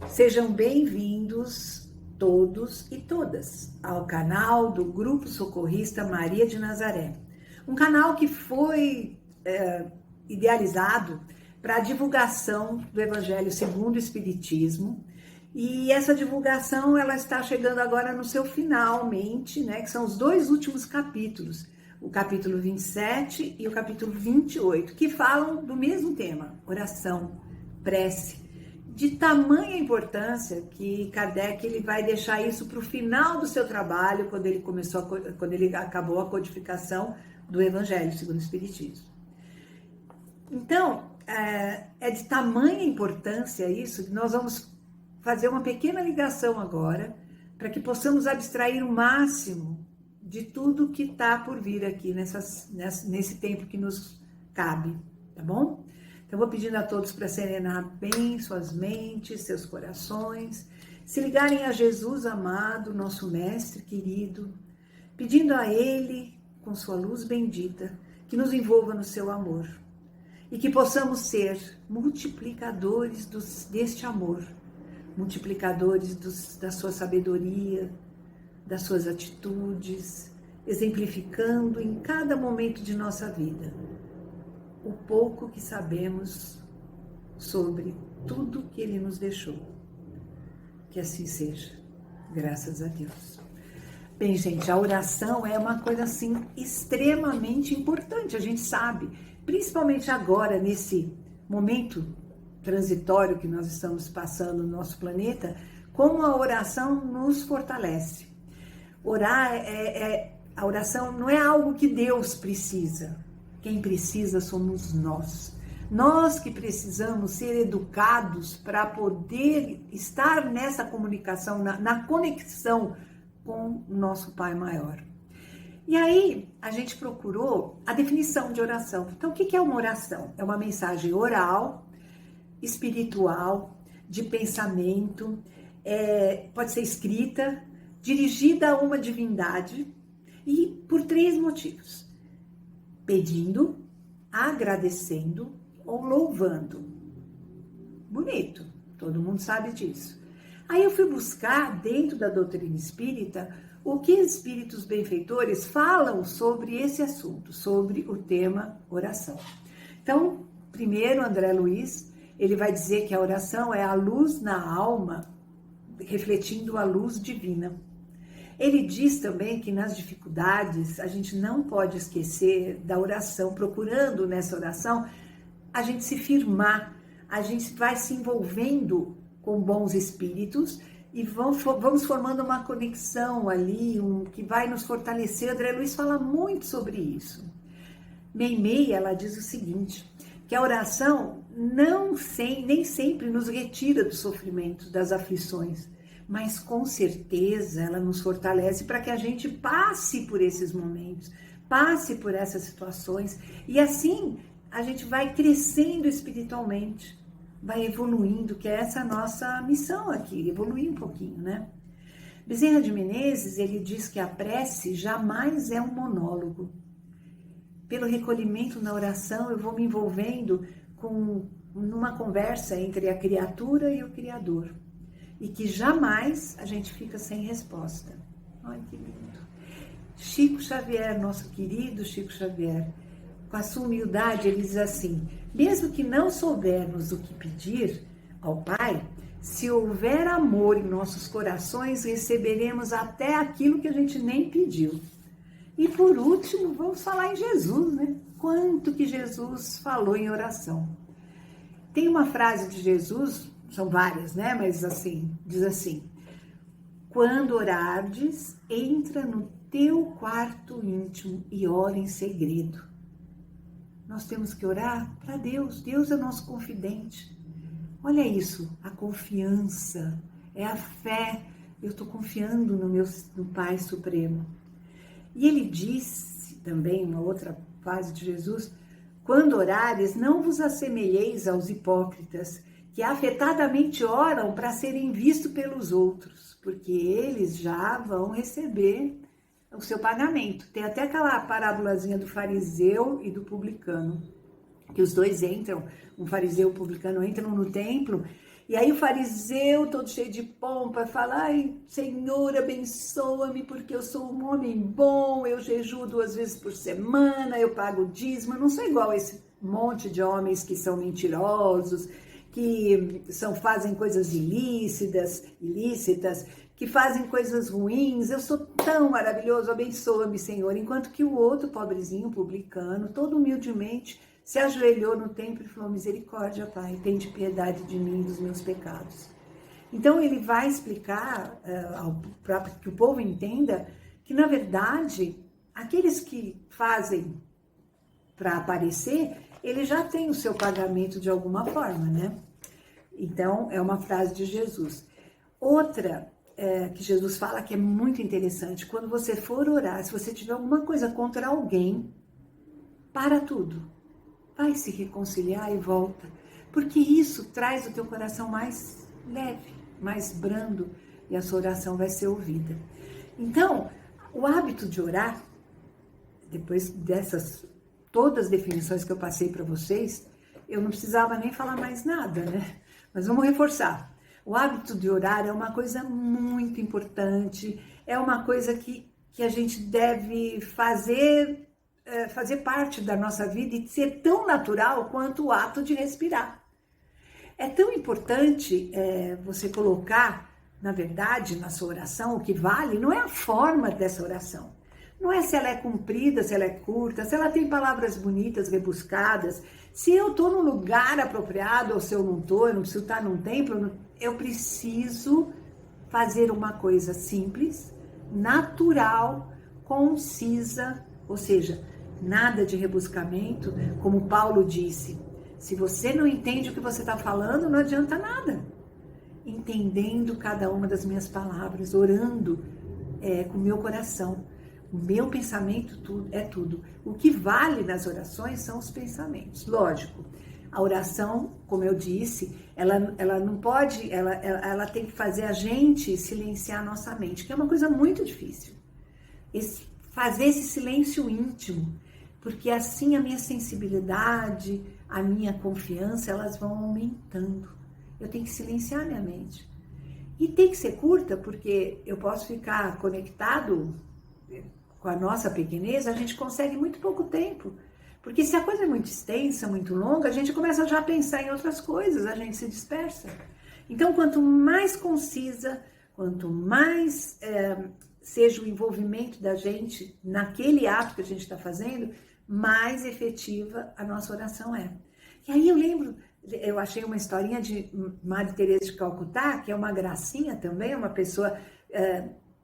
Sejam bem-vindos todos e todas ao canal do Grupo Socorrista Maria de Nazaré. Um canal que foi idealizado para a divulgação do Evangelho segundo o Espiritismo. E essa divulgação ela está chegando agora no seu finalmente, né, que são os dois últimos capítulos, o capítulo 27 e o capítulo 28, que falam do mesmo tema, oração, prece, de tamanha importância que Kardec ele vai deixar isso para o final do seu trabalho, quando ele acabou a codificação do Evangelho segundo o Espiritismo. Então, é de tamanha importância isso que nós vamos fazer uma pequena ligação agora, para que possamos abstrair o máximo de tudo que está por vir aqui nesse tempo que nos cabe, tá bom? Então, vou pedindo a todos para serenar bem suas mentes, seus corações, se ligarem a Jesus amado, nosso Mestre querido, pedindo a Ele, com sua luz bendita, que nos envolva no seu amor e que possamos ser multiplicadores deste amor, multiplicadores da sua sabedoria, das suas atitudes, exemplificando em cada momento de nossa vida o pouco que sabemos sobre tudo que Ele nos deixou. Que assim seja, graças a Deus. Bem, gente, a oração é uma coisa assim extremamente importante, a gente sabe, principalmente agora, nesse momento transitório que nós estamos passando no nosso planeta, como a oração nos fortalece. Orar a oração não é algo que Deus precisa. Quem precisa somos nós. Nós que precisamos ser educados para poder estar nessa comunicação, na conexão com o nosso Pai Maior. E aí, a gente procurou a definição de oração. Então, o que é uma oração? É uma mensagem oral, espiritual, de pensamento, pode ser escrita, dirigida a uma divindade e por três motivos: pedindo, agradecendo ou louvando. Bonito, todo mundo sabe disso. Aí eu fui buscar dentro da doutrina espírita o que espíritos benfeitores falam sobre esse assunto, sobre o tema oração. Então, primeiro, André Luiz, ele vai dizer que a oração é a luz na alma, refletindo a luz divina. Ele diz também que nas dificuldades a gente não pode esquecer da oração, procurando nessa oração a gente se firmar, a gente vai se envolvendo com bons espíritos e vamos formando uma conexão ali, que vai nos fortalecer. André Luiz fala muito sobre isso. Meimei, ela diz o seguinte, que a oração nem sempre nos retira do sofrimento, das aflições, mas com certeza ela nos fortalece para que a gente passe por esses momentos, passe por essas situações, e assim a gente vai crescendo espiritualmente, vai evoluindo, que é essa nossa missão aqui, evoluir um pouquinho, né? Bezerra de Menezes, ele diz que a prece jamais é um monólogo. Pelo recolhimento na oração, eu vou me envolvendo numa conversa entre a criatura e o Criador. E que jamais a gente fica sem resposta. Olha que lindo. Chico Xavier, nosso querido Chico Xavier, com a sua humildade, ele diz assim: mesmo que não soubermos o que pedir ao Pai, se houver amor em nossos corações, receberemos até aquilo que a gente nem pediu. E por último, vamos falar em Jesus, né? Quanto que Jesus falou em oração. Tem uma frase de Jesus, são várias, né? Mas assim, diz assim: quando orardes, entra no teu quarto íntimo e ora em segredo. Nós temos que orar para Deus. Deus é nosso confidente. Olha isso, a confiança, é a fé. Eu estou confiando no Pai Supremo. E ele disse também, uma outra frase de Jesus: quando orares, não vos assemelheis aos hipócritas, que afetadamente oram para serem vistos pelos outros, porque eles já vão receber o seu pagamento. Tem até aquela parábolazinha do fariseu e do publicano, que os dois entram, um fariseu e um publicano entram no templo E aí o fariseu, todo cheio de pompa, fala, ai, Senhor, abençoa-me, porque eu sou um homem bom, eu jejuo 2 vezes por semana, eu pago dízimo, eu não sou igual a esse monte de homens que são mentirosos, que fazem coisas ilícitas, que fazem coisas ruins, eu sou tão maravilhoso, abençoa-me, Senhor. Enquanto que o outro pobrezinho, publicano, todo humildemente, se ajoelhou no templo e falou, misericórdia, Pai, tende piedade de mim e dos meus pecados. Então ele vai explicar, para que o povo entenda, que na verdade, aqueles que fazem para aparecer, ele já tem o seu pagamento de alguma forma, né? Então, é uma frase de Jesus. Outra que Jesus fala que é muito interessante, quando você for orar, se você tiver alguma coisa contra alguém, para tudo. Vai se reconciliar e volta. Porque isso traz o teu coração mais leve, mais brando, e a sua oração vai ser ouvida. Então, o hábito de orar, depois dessas todas as definições que eu passei para vocês, eu não precisava nem falar mais nada, né? Mas vamos reforçar. O hábito de orar é uma coisa muito importante, é uma coisa que a gente deve fazer parte da nossa vida e ser tão natural quanto o ato de respirar. É tão importante você colocar, na verdade, na sua oração, o que vale não é a forma dessa oração. Não é se ela é comprida, se ela é curta, se ela tem palavras bonitas, rebuscadas, se eu estou no lugar apropriado ou se eu não estou, eu não preciso estar num templo, eu preciso fazer uma coisa simples, natural, concisa, ou seja, nada de rebuscamento, como Paulo disse. Se você não entende o que você está falando, não adianta nada. Entendendo cada uma das minhas palavras, orando com o meu coração. O meu pensamento é tudo. O que vale nas orações são os pensamentos. Lógico, a oração, como eu disse, ela não pode, ela tem que fazer a gente silenciar a nossa mente, que é uma coisa muito difícil. Fazer esse silêncio íntimo, porque assim a minha sensibilidade, a minha confiança, elas vão aumentando. Eu tenho que silenciar minha mente. E tem que ser curta, porque eu posso ficar conectado com a nossa pequenez, a gente consegue muito pouco tempo. Porque se a coisa é muito extensa, muito longa, a gente começa já a pensar em outras coisas, a gente se dispersa. Então, quanto mais concisa, quanto mais seja o envolvimento da gente naquele ato que a gente está fazendo, mais efetiva a nossa oração é. E aí eu achei uma historinha de Madre Teresa de Calcutá, que é uma gracinha também, uma pessoa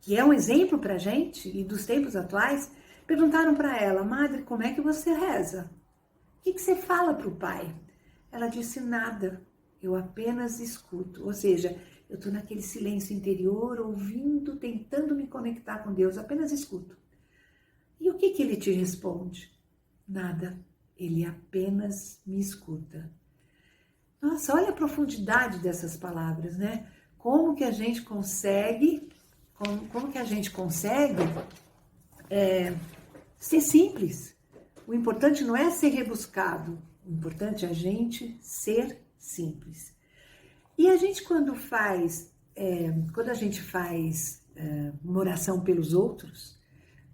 que é um exemplo para a gente e dos tempos atuais. Perguntaram para ela, Madre, como é que você reza? O que você fala para o Pai? Ela disse, nada, eu apenas escuto. Ou seja, eu estou naquele silêncio interior, ouvindo, tentando me conectar com Deus, apenas escuto. E o que ele te responde? Nada, ele apenas me escuta. Nossa, olha a profundidade dessas palavras, né? Como que a gente consegue ser simples. O importante não é ser rebuscado, o importante é a gente ser simples. E a gente quando a gente faz uma oração pelos outros,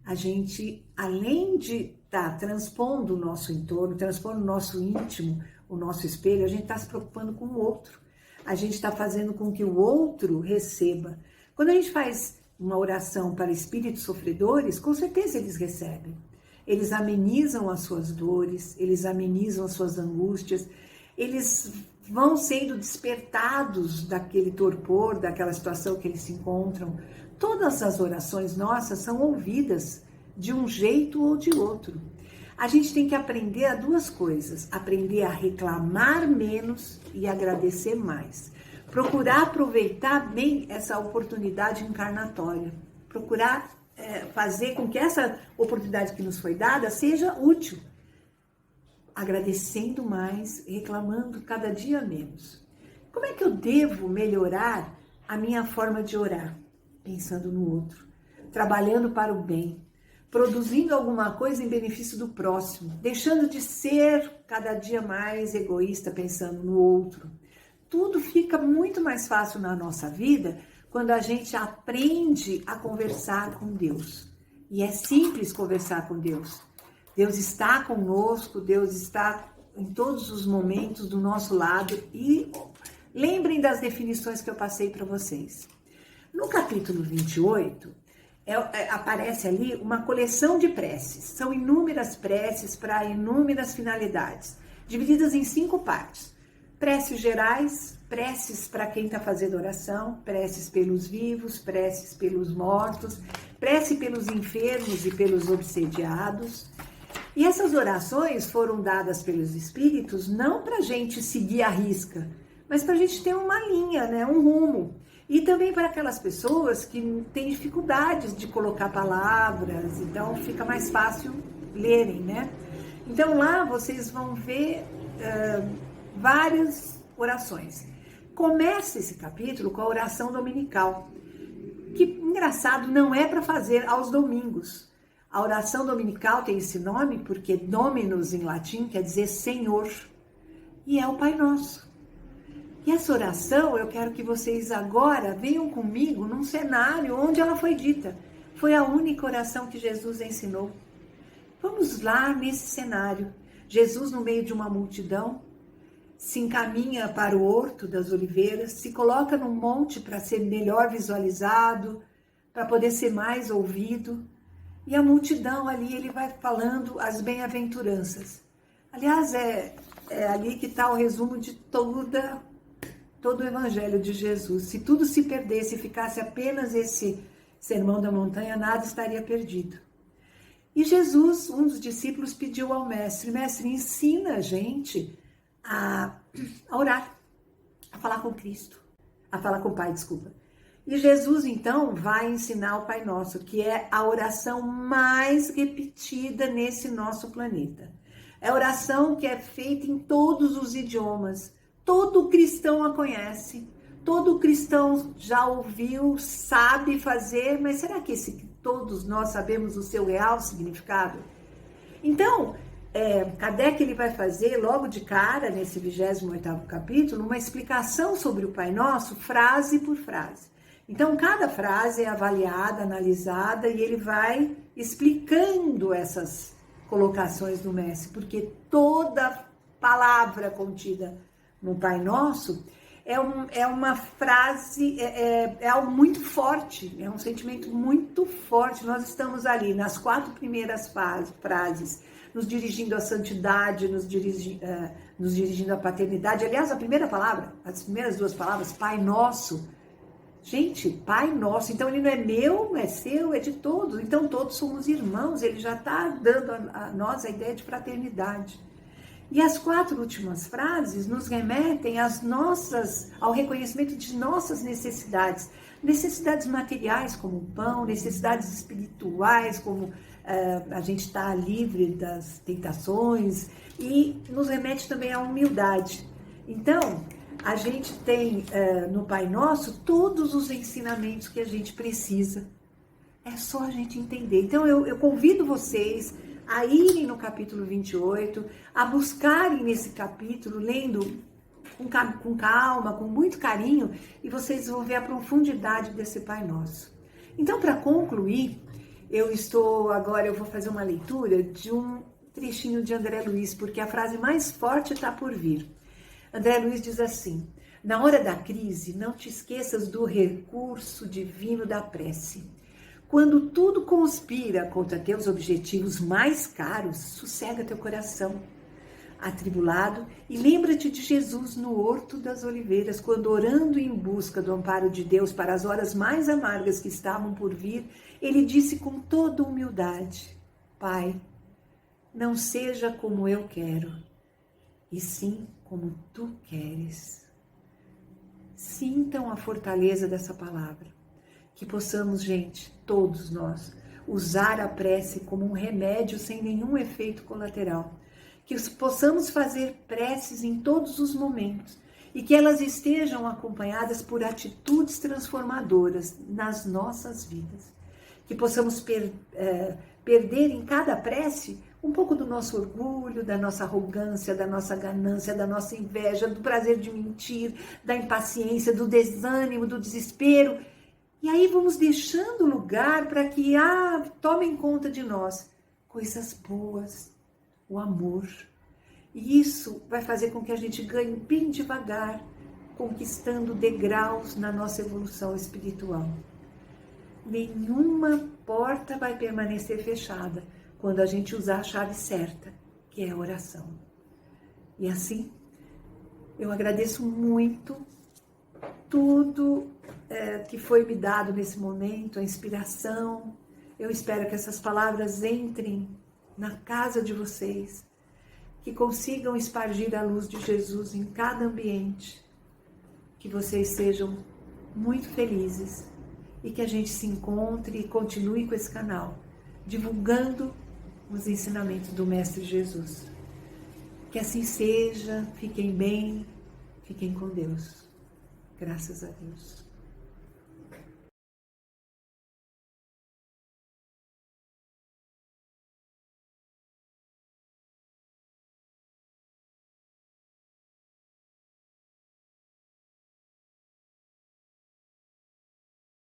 a gente, além de estar transpondo o nosso entorno, transpondo o nosso íntimo, o nosso espelho, a gente está se preocupando com o outro. A gente está fazendo com que o outro receba. Quando a gente faz uma oração para espíritos sofredores, com certeza eles recebem. Eles amenizam as suas dores, eles amenizam as suas angústias, eles vão sendo despertados daquele torpor, daquela situação que eles se encontram. Todas as orações nossas são ouvidas de um jeito ou de outro. A gente tem que aprender a 2 coisas, aprender a reclamar menos e agradecer mais. Procurar aproveitar bem essa oportunidade encarnatória, procurar fazer com que essa oportunidade que nos foi dada seja útil, agradecendo mais, reclamando cada dia menos. Como é que eu devo melhorar a minha forma de orar? Pensando no outro, trabalhando para o bem, produzindo alguma coisa em benefício do próximo, deixando de ser cada dia mais egoísta pensando no outro, tudo fica muito mais fácil na nossa vida quando a gente aprende a conversar com Deus. E é simples conversar com Deus. Deus está conosco, Deus está em todos os momentos do nosso lado. E lembrem das definições que eu passei para vocês. No capítulo 28, aparece ali uma coleção de preces. São inúmeras preces para inúmeras finalidades, divididas em 5 partes. Preces gerais, preces para quem está fazendo oração, preces pelos vivos, preces pelos mortos, prece pelos enfermos e pelos obsediados. E essas orações foram dadas pelos Espíritos não para a gente seguir a risca, mas para a gente ter uma linha, né, um rumo. E também para aquelas pessoas que têm dificuldades de colocar palavras, então fica mais fácil lerem, né? Então lá vocês vão ver várias orações. Começa esse capítulo com a oração dominical, que, engraçado, não é para fazer aos domingos. A oração dominical tem esse nome porque Dominus em latim quer dizer Senhor, e é o Pai Nosso. E essa oração, eu quero que vocês agora venham comigo num cenário onde ela foi dita. Foi a única oração que Jesus ensinou. Vamos lá nesse cenário. Jesus, no meio de uma multidão, se encaminha para o Horto das Oliveiras, se coloca num monte para ser melhor visualizado, para poder ser mais ouvido. E a multidão ali, ele vai falando as bem-aventuranças. Aliás, é ali que está o resumo de todo o Evangelho de Jesus. Se tudo se perdesse e ficasse apenas esse Sermão da Montanha, nada estaria perdido. E Jesus, um dos discípulos, pediu ao mestre: mestre, ensina a gente a orar, a falar com Cristo, a falar com o Pai, desculpa. E Jesus, então, vai ensinar o Pai Nosso, que é a oração mais repetida nesse nosso planeta. É a oração que é feita em todos os idiomas. Todo cristão a conhece, todo cristão já ouviu, sabe fazer, mas será que todos nós sabemos o seu real significado? Então, Kardec ele vai fazer logo de cara, nesse 28º capítulo, uma explicação sobre o Pai Nosso, frase por frase. Então, cada frase é avaliada, analisada, e ele vai explicando essas colocações do mestre, porque toda palavra contida no Pai Nosso é uma frase, é algo muito forte, é um sentimento muito forte. Nós estamos ali nas 4 primeiras frases, nos dirigindo à santidade, nos dirigindo à paternidade. Aliás, a primeira palavra, as primeiras 2 palavras, Pai Nosso. Gente, Pai Nosso, então ele não é meu, é seu, é de todos. Então todos somos irmãos, ele já está dando a nós a ideia de fraternidade. E as 4 últimas frases nos remetem ao reconhecimento de nossas necessidades. Necessidades materiais, como o pão, necessidades espirituais, como a gente está livre das tentações, e nos remete também à humildade. Então, a gente tem no Pai Nosso todos os ensinamentos que a gente precisa. É só a gente entender. Então, eu convido vocês a irem no capítulo 28, a buscarem nesse capítulo, lendo com calma, com muito carinho, e vocês vão ver a profundidade desse Pai Nosso. Então, para concluir, eu vou fazer uma leitura de um trechinho de André Luiz, porque a frase mais forte está por vir. André Luiz diz assim: na hora da crise, não te esqueças do recurso divino da prece. Quando tudo conspira contra teus objetivos mais caros, sossega teu coração atribulado e lembra-te de Jesus no Horto das Oliveiras, quando, orando em busca do amparo de Deus para as horas mais amargas que estavam por vir, ele disse com toda humildade: Pai, não seja como eu quero, e sim como tu queres. Sintam a fortaleza dessa palavra. Que possamos, gente, todos nós, usar a prece como um remédio sem nenhum efeito colateral. Que possamos fazer preces em todos os momentos e que elas estejam acompanhadas por atitudes transformadoras nas nossas vidas. Que possamos perder em cada prece Um pouco do nosso orgulho, da nossa arrogância, da nossa ganância, da nossa inveja, do prazer de mentir, da impaciência, do desânimo, do desespero. E aí vamos deixando lugar para que tomem conta de nós coisas boas, o amor. E isso vai fazer com que a gente ganhe bem devagar, conquistando degraus na nossa evolução espiritual. Nenhuma porta vai permanecer fechada quando a gente usar a chave certa, que é a oração. E assim, eu agradeço muito tudo que foi me dado nesse momento, a inspiração. Eu espero que essas palavras entrem na casa de vocês, que consigam espargir a luz de Jesus em cada ambiente, que vocês sejam muito felizes e que a gente se encontre e continue com esse canal, divulgando os ensinamentos do Mestre Jesus. Que assim seja, fiquem bem, fiquem com Deus. Graças a Deus.